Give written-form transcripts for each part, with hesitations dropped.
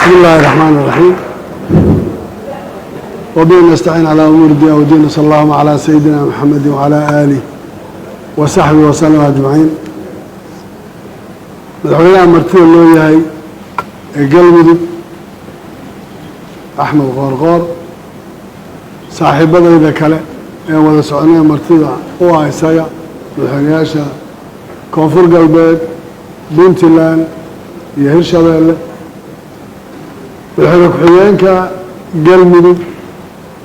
بسم الله الرحمن الرحيم وبه نستعين على أمور الدين والدين صلى الله على سيدنا محمد وعلى آله وصحبه وسلم أجمعين مدحوينها مرتين اللي هي قلبي أحمد غرغور صاحب بدر إذا كلا وذا سعونية مرتين هو عيسايا مدحوينياشا كونفور قلبي بنتلان يهير شبال وحنا كحيانك قلبي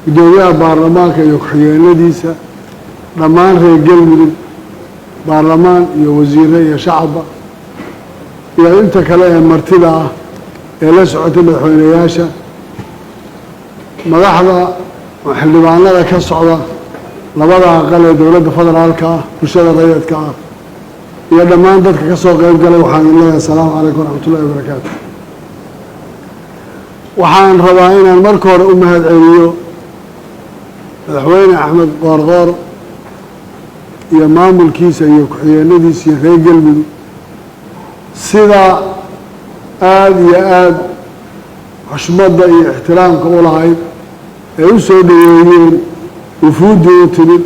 قدوميها بارلمانك يكحيان ديسا رمان ري قلبي بارلمان يا وزيري يا شعبه يا انت كلا مرتبه ee la socotay madaxweynayaasha madaxda xildhibaanada ka socda labada aqal ee dawladda federaalka ah bulshada rayidka ah iyo dhammaan dadka ka soo qayb galay waxaan leeyahay assalaamu calaykum waraxmatullaahi wabarakaatu waxaan rabaa inaan marka hore u mahad celiyo madaxweyne axmed qoorqoor iyo maamulkiisa iyo ku-xigeenadiisa iyo reer galmudug sida aad iyo aad xushmadda iyo ixtiraamka u lahayd ee u soo dhaweeyeen wufuuddii u timid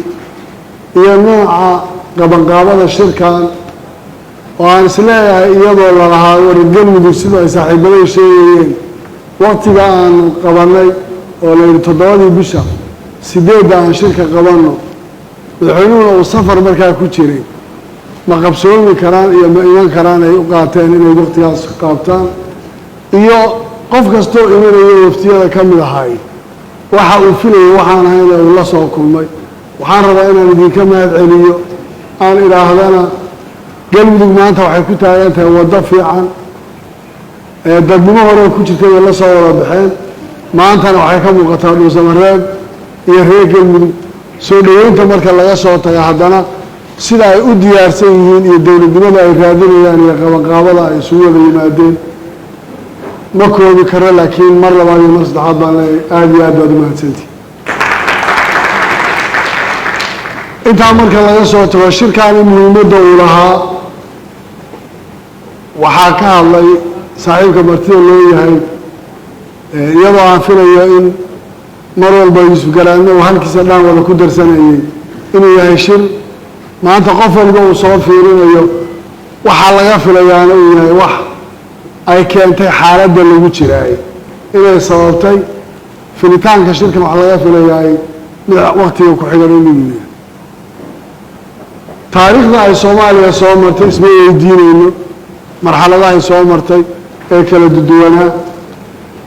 iyo nooca qabanqaabada shirkan oo aan isleeyahay iyadoo la lahaa war galmudug sida ay saaxiibaday sheegayeen waqtiga aan qabannay oo la yidhi 7 bisha 8 aan shirka qabanno madaxweynuhuna uu safar markaa ku jiray ma qabsoomi karaan iyo ma iman karaan ay u qaateen inay waqtigaas qaabtaan iyo qof kastoo imanayo waftiyada ka mid ahay waxa uu filayay waxaan ahayn uu la soo kulmay waxaan rabaa inaan idinka mahad celiyo aan idhaahdana galmudug maanta waxay ku taagan tahay waddo fiican ee dadnimo hore ku jirtay la soo wada baxeen maantana waxay ka muuqataa dhuusamareeb iyo reer galmudug soo dhaweynta marka laga soo tago haddana sida ay u diyaarsan yihiin iyo dowladnimada ay raadinayaan iyo qabanqaabada ay isugu wada yimaadeen ma koobi karo laakiin mar labaad iyo mar saddexaad baan leeyahay aada iyo aad baad u mahadsantihi intaa marka laga soo tago shirkaani muhiimadda uu lahaa waxaa ka hadlay saaxiibka martida loo yahay iyadoo aan filayo in mar walba yuusuf garaadne uu halkiisa dhaan wada ku darsanayay inuu yahay shir maanta qof walba uu soo fiirinayo waxaa laga filayaana uu yahay wax ay keentay xaaladda lagu jiraay inay sababtay filitaanka shirkan wax laga filayaay mid waqtiga ku xigan inuu yahay taariikhda ay soomaaliya soo martay isma weydiinayno marxaladaha ay soo martay ee kala duwanaa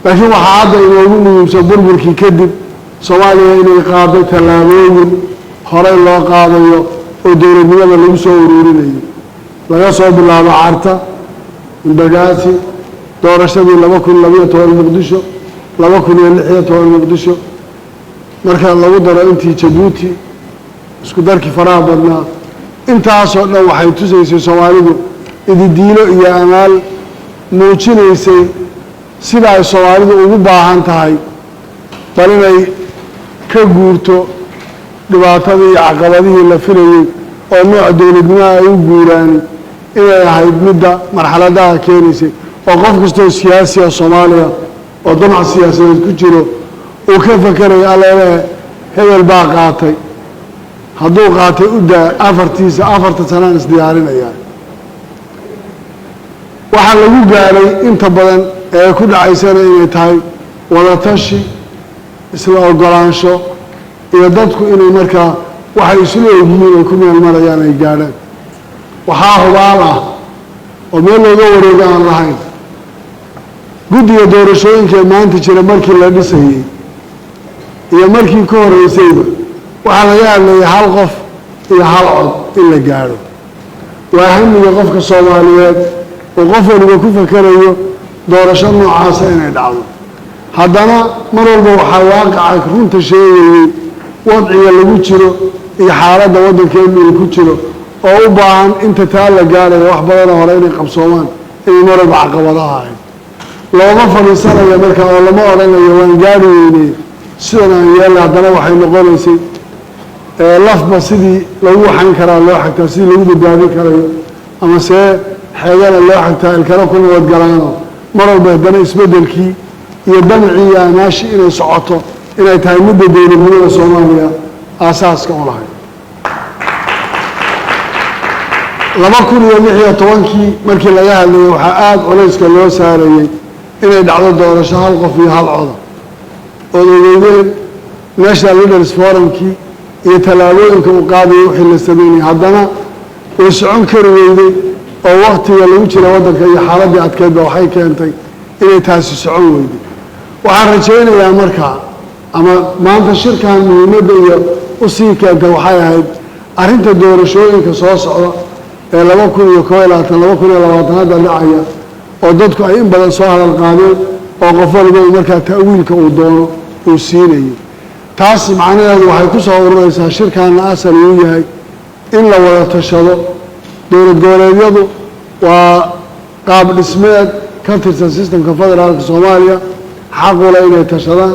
laakiin waxaa hadda inoogu muhiimsan burburkii kadib soomaaliya inay qaaday tallaabooyin horey loo qaadayo oo dowladnimada lagu soo ururinayo laga soo bilaabo carta indagaasi doorashadii 2012 muqdisho 2016 muqdisho marka lagu daro intii jabuuti isku darkii faraha badnaa intaasoo dhan waxay tusaysay soomaalidu ididiilo iyo amaal muujinaysay sida ay soomaalidu ugu baahan tahay bal inay ka guurto dhibaatadii iyo caqabadihii la filayey oo nooc dowladnimaha ay u guuraan inay ahayd midda marxaladaha keenaysay oo qof kastoo siyaasiya soomaaliya oo damac siyaasadeed ku jiro uu ka fakeraya alleele hebel baa qaatay hadduu qaatay u daa afarta sanaan isdiyaarinayaa waxaa lagu gaaray inta badan ee ku dhacaysana inay tahay wadatashi isla ogolaansho iyo dadku inay markaa waxay isla ogyihiin ay ku meel marayaan ay gaadhaan waxaa hubaal ah oo meel looga wareego aan lahayn guddiga doorashooyinka ee maanta jira markii la dhisayey iyo markii ka horreysayba waxaa laga hadlayay hal qof iyo hal cod in la gaadho waa hamiga qofka soomaaliyeed oo qof waliba ku fakerayo doorasho noocaasa inay dhacdo haddana mar walba waxaa waaqaca runta sheegayey wadciga lagu jiro iyo xaaladda waddankeenu uu ku jiro oo u baahan inta taa la gaarayo wax badanoo hore inay qabsoomaan inay mar walba caqabadaha ahayd looma fadhiisanayo marka oo lama odhanayo waan gaari weyney sidan aan yeelna haddana waxay noqonaysay lafba sidii lagu waxayn karaa loo xagtaa sidii lagu badbaadin karayo ama see xeegana loo xagtaa ilkana ku nabadgalaano مرة بنا إسبدل كي يدمعي يا ماشي إلى صعته إلى تهمد بين الدولة الصومالية أساس كونها لما كل يوم يحيى طوانكي مركي لجاه اللي وحقات وليس كله ساري إلى دعوة دورة شهر فيها العضو وذلك ناشنال ليدرز فورم كي يتلاوون كمقابل وحي السبيني هذانا ويسعون كرويدي أو وقت يلوجي لودك أي حالة أتكلم وحي كأنتي إلى تاسس عويدي وعرجينا يا مركا أما ما أنت الشركة المهمة وصيك أنت وحي هاي أنت دور شوي كصوص لما كن يكويلات لما كن يلوات هذا العيا ودتك أي بدل صهر القانون وقفل بين مركا تأويلك ودونه وسيني taas macnaheedu waxay ku soo ururaysaa shirkan asal uu yahay in la wada tashado dowlad goboleedyadu waa qaab dhismeed ka tirsan systemka federaalka Soomaaliya xaq u leh inay tashadaan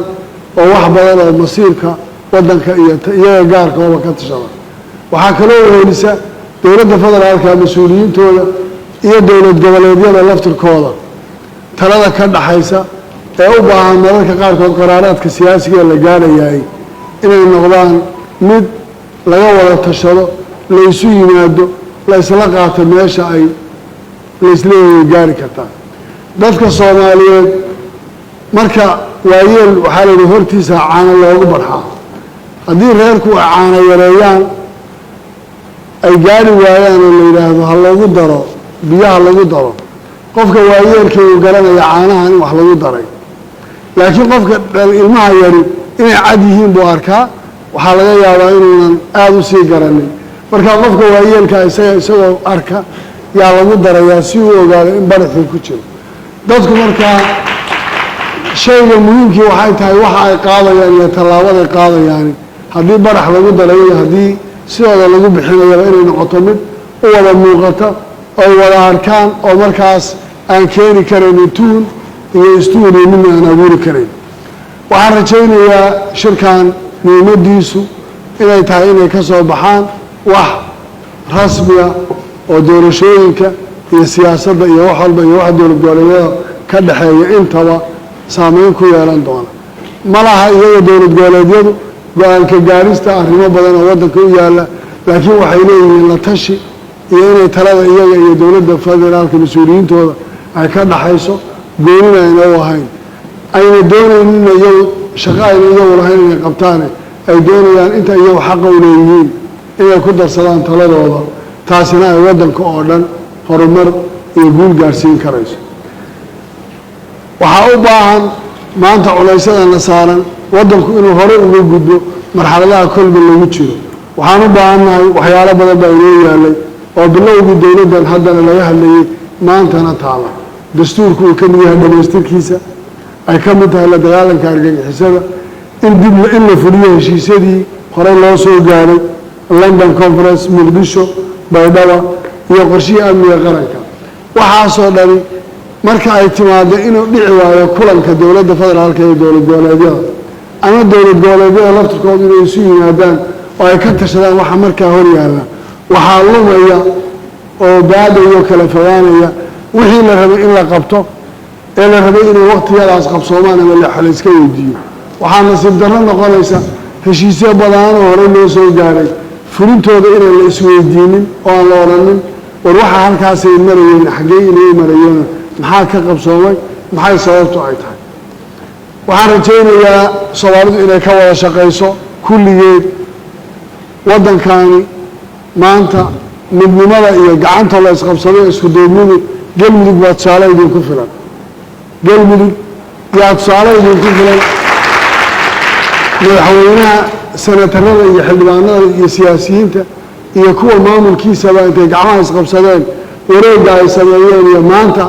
oo wax badan oo masiirka wadanka iyo iyaga gaarka oo ka tashada waxa kale oo weynisa dowladda federaalka mas'uuliyintooda iyo dowlad goboleedyada laftirkooda talada ka dhaxaysa ee u baahan mararka qaarkood qaraaraadka siyaasiga la gaarayay inay noqdaan mid laga wada tashado la isu yimaado la isla qaato meesha ay la isla gaari kartaa dadka Soomaaliyeed marka waayeel waxa la hortiisa caana loogu barxaa haddii reerku caana yareeyaan ay gaari waayaan oo la yiraahdo ha loogu daro biyaha lagu daro qofka waayeelka uu garanaya caanaha in wax lagu daray laakiin qofka ilmaha yari inay cad yihiin buu arkaa waxaa laga yaabaa inuunan aad u sii garanin marka qofka waayeelka isagoo arka yaa lagu darayaa si uu ogaado in baraxii ku jiro dadku markaa shayga muhiimkii waxay tahay waxa ay qaadayaan iyo tallaabaday qaadayaan haddii barax lagu daray iyo haddii sidooda lagu bixinayo inay noqoto mid u wada muuqata oo wada arkaan oo markaas aan keeni karin tuun iyo istuudi min aan abuuri karin waxaan rajaynayaa shirkan muhiimadiisu inay tahay inay ka soo baxaan wax rasmi ah oo doorashooyinka iyo siyaasadda iyo wax walba iyo wax dowlad goboleedyada ka dhaxeeya intaba saameyn ku yeelan doona malaha iyaga dowlad goboleedyadu go'aanka gaarista arrimo badan oo wadanka u yaala laakiin waxay leeyihiin la tashi iyo inay talada iyaga iyo dowladda federaalka mas'uuliyintooda ay ka dhaxayso goonina inay ahayn ayna doonaynin iyagu shaqo ayna iyagu lahayn inay qabtaan ay doonayaan inta iyagu xaqa u leeyihiin inay ku darsadaan taladooda taasina ay wadanka oo dhan horumar iyo guul gaarsiin karayso waxaa u baahan maanta culaysyadana saaran wadanku inuu hore uga gudbo marxaladaha kolba lagu jiro waxaan u baahannahay waxyaalo badan baa inoo yaalay oo bilowgii dowladdan haddana laga hadlayay maantana taala dastuurku uu ka mid yahay dhamaystirkiisa ay ka mid tahay la dagaalanka argagixisada in la fuliyo heshiisyadii horey loo soo gaaray London Conference Muqdisho Baydhabo iyo qorshihii amniga qaranka waxaasoo dhani marka ay timaado inuu dhici waayo kulanka dowladda federaalka iyo dowlad goboleedyada ama dowlad goboleedyada laftirkooda inay isu yimaadaan oo ay ka tashadaan waxa markaa hor yaalla waxaa lumaya oo baadayo kala fogaanaya wixii la rabay in la qabto ee la rabay inay waqtiyadaas qabsoomaan ama la xal iska weydiiyo waxaa nasiib darro noqonaysa heshiisyo badan oo hore loo soo gaaray fulintooda inaan la isweydiinin oo aan la odhanin war waxa halkaasay marayeen xaggee inay marayeen maxaa ka qabsoomay maxay sababtu ay tahay waxaan rajaynayaa Soomaalidu inay ka wada shaqayso kulligeed waddankani maanta midnimada iyo gacanta la isqabsaday isku duubnida galmudug waa tusaale idinku filan galmudug yaa tusaale idinku filan madaxweynaha senatarada iyo xildhibaanada iyo siyaasiyiinta iyo kuwa maamulkiisaba intay gacmaha isqabsadeen wareegga ay sameeyeen iyo maanta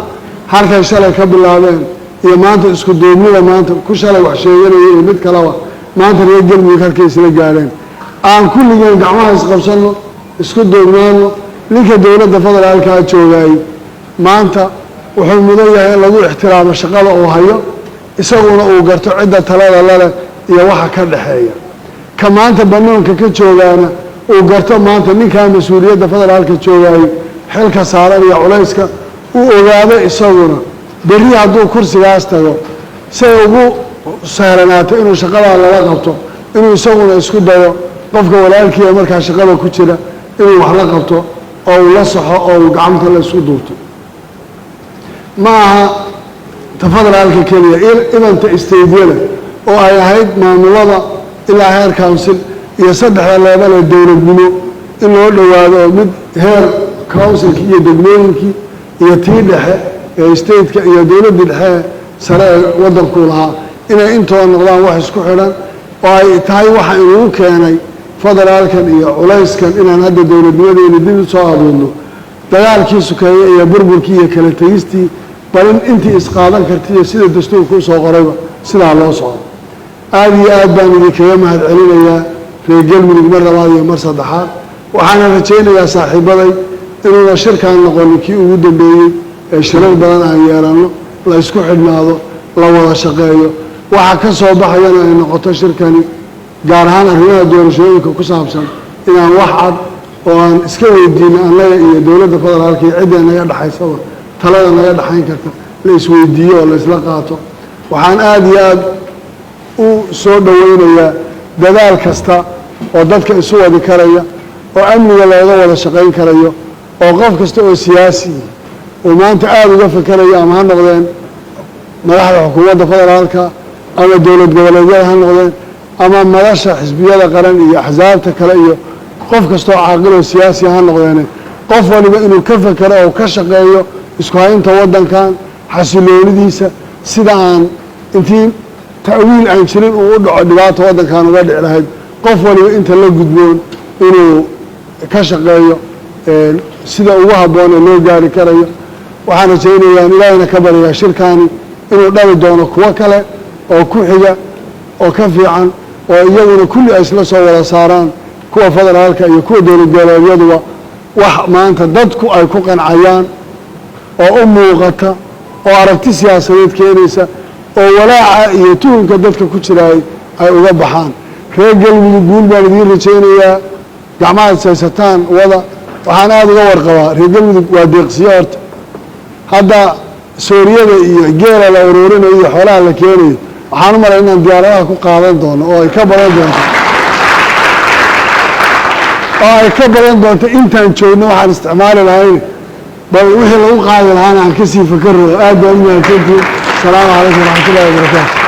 halkay shalay ka bilaabeen iyo maanta isku duubnida maanta ku shalay wax sheeganaya iyo mid kaleba maanta reer galmudug halkay isla gaareen aan kulligeen gacmaha isqabsanno isku duubnaano ninka dowladda federaalka joogay maanta wuxuu mudan yahay in lagu ixtiraamo shaqada uu hayo isaguna uu garto cidda talada leh iyo waxa ka dhaxeeya ka maanta banaanka ka joogaana uu garto maanta ninka mas'uuliyadda federaalka joogay xilka saaran iyo culayska uu ogaado isaguna berri hadduu kursigaas tago say ugu sahlanaato inuu shaqadaa lala qabto inuu isaguna isku dayo qofka walaalkiiya markaa shaqada ku jira inuu wax la qabto oo uu la saxo oo uu gacanta la isku duubto ma aha ta federaalka keliya idanta isteydyada oo ay ahayd maamulada ilaa heer council iyo saddexda leebal ee dowladnimo in loo dhowaado oo mid heer councilki iyo degmooyinkii iyo tii dhexe ee stateka iyo dowladdii dhexe sare ee waddanku lahaa inay intooda noqdaan wax isku xidhan oo ay tahay waxa inugu keenay federaalkan iyo culayskan inaan hadda dowladnimadeena dib u soo abuurno dagaalkii sukeeye iyo burburkii iyo kala tegistii bal in intii isqaadan karta iyo sida dastuurka usoo qorayba sidaa loo socdo aada iyo aad baan idinkaga mahad celinayaa reer galmudug mar labaad iyo mar saddexaad waxaana rajaynayaa saaxiibaday inuuna shirkaan noqonin kii ugu dambeeyey ee shirar badan aan yeelanno la isku xidhnaado la wada shaqeeyo waxa ka soo baxayana ay noqoto shirkani gaar ahaan arrimaha doorashooyinka ku saabsan inaan wax cad oo aan iska weydiino annaga iyo dowladda federaalka iyo cidda naga dhexaysaba talada naga dhexayn karta la isweydiiyo oo la isla qaato waxaan aada iyo aada u soo dhoweynayaa dadaal kasta oo dadka isu wadi karaya oo amniga looga wada shaqayn karayo oo qof kasta oo siyaasi oo maanta aada uga fakerayo ama ha noqdeen madaxda xukuumadda federaalka ama dowlad goboleedyada ha noqdeen ama madasha xisbiyada qaran iyo axsaabta kale iyo qof kastoo caaqiloo siyaasi ha noqdeene qof waliba inuu ka fekero oo ka shaqeeyo isku haynta waddankan xasiloonidiisa sida aan intii ta'wiil aan jirin uu u dhaco dhibaata waddankan uga dhici lahayd qof waliba inta la gudboon inuu ka shaqeeyo sida ugu habboon ee loo gaari karayo waxaan rajaynayaa ilaahayna ka baryayaa shirkaani inuu dhali doono kuwo kale oo ku xiga oo ka fiican oo iyaguna kulli ay isla soo wada saaraan kuwa federaalka iyo kuwa dowlad goboleedyaduba wax maanta dadku ay ku qancayaan oo u muuqata oo aragti siyaasadeed keenaysa oo walaaca iyo tuhunka dadka ku jiraay ay uga baxaan reer galmudug guul baan idiin rajaynayaa gacmahaad saysataan wada waxaan aada uga warqabaa reer galmudug waa deeqsiyo horta hadda sooriyada iyo geela la uruurinayo iyo xoolaha la keenayo waxaan u malay inaan diyaaradaha ku qaadan doono oo ay ka badan doonto intaan joogno waxaan isticmaali lahayn bal wixii lagu qaadi lahaana aan kasii fakaro aad baan u mahadsantihin asalaamu calaykum waraxmatullahi wabarakaatu